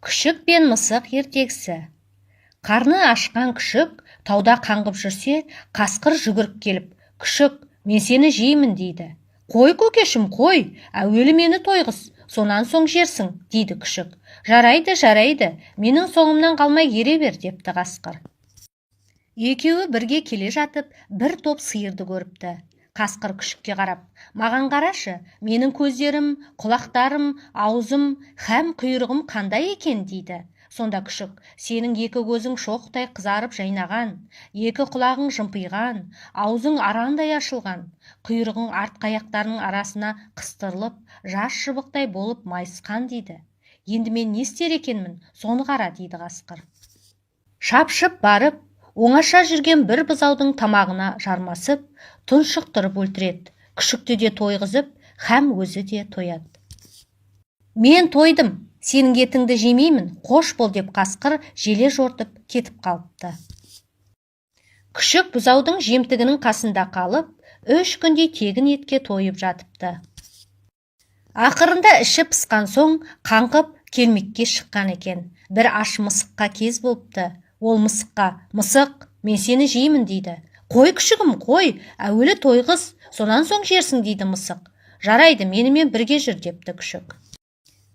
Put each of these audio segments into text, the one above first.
Күшік пен мысық ертегісі. Қарны ашқан күшік тауда қаңғып жүрсе, қасқыр жүгіріп келіп, «Күшік, мен сені жеймін» дейді. «Қой көкешім, қой, әуелі мені тойғыз, сонан соң жерсің» дейді күшік. «Жарайды, жарайды, менің соңымнан қалмай ере бер» депті қасқыр. Екеуі бірге келе жатып, бір топ сиырды көріпті. Қасқыр күшікке қарап, «Маған қарашы, менің көздерім, құлақтарым, аузым, һәм құйрығым қандай екен» дейді. Сонда күшік, «Сенің екі көзің шоқтай қызарып жайнаған, екі құлағың жымпиған, аузың арандай ашылған, құйрығың артқы аяқтарының арасына қыстырылып, жас шыбықтай болып майысқан» дейді. «Енді мен не істер екенмін, соны қара» дейді қасқыр. Шапшып барып, оңаша жүрген бір бұзаудың тамағына жармасып, тұншықтырып өлтіреді. Күшікті де тойғызып, һәм өзі де тояды. «Мен тойдым, сенің етіңді жемеймін, қош бол» деп қасқыр желе жортып кетіп қалыпты. Күшік бұзаудың жемтігінің қасында қалып, 3 күндей тегін етке тойып жатыпты. Ақырында іші пысқан соң қаңғып келмекке шыққан екен. Бір аш мысыққа кез болыпты. Ол мысыққа, «Мысық, мен сені жеймін» дейді. «Қой күшігім, қой, әуелі тойғыз, сонан соң жерсің» дейді мысық. «Жарайды, менімен бірге жүр» депті күшік.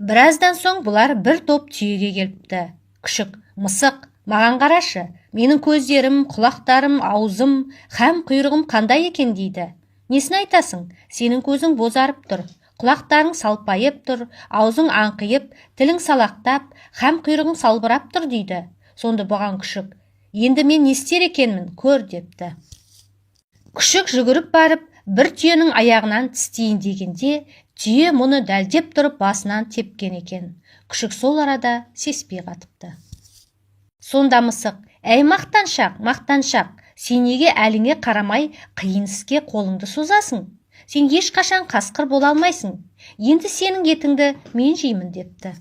Біраздан соң бұлар бір топ түйеге келіпті. Күшік, «Мысық, маған қарашы, менің көздерім, құлақтарым, аузым, һәм құйрығым қандай екен» дейді. «Несін айтасың? Сенің көзің бозарып тұр, құлақтарың салпайып тұр, аузың аңқиып, тілің салақтап, һәм құйрығың салбырап тұр» дейді. Сонда бұған күшік, «Енді мен не істер екенмін, көр» депті. Күшік жүгіріп барып, бір түйенің аяғынан тістейін дегенде, түйе мұны дәлдеп тұрып басынан тепкен екен. Күшік сол арада сеспей қатыпты. Сонда мысық, «Әй мақтаншақ, мақтаншақ, сен неге әліңе қарамай қиын іске қолыңды созасың? Сен ешқашан қасқыр бола алмайсың. Енді сенің етіңді мен жеймін» депті.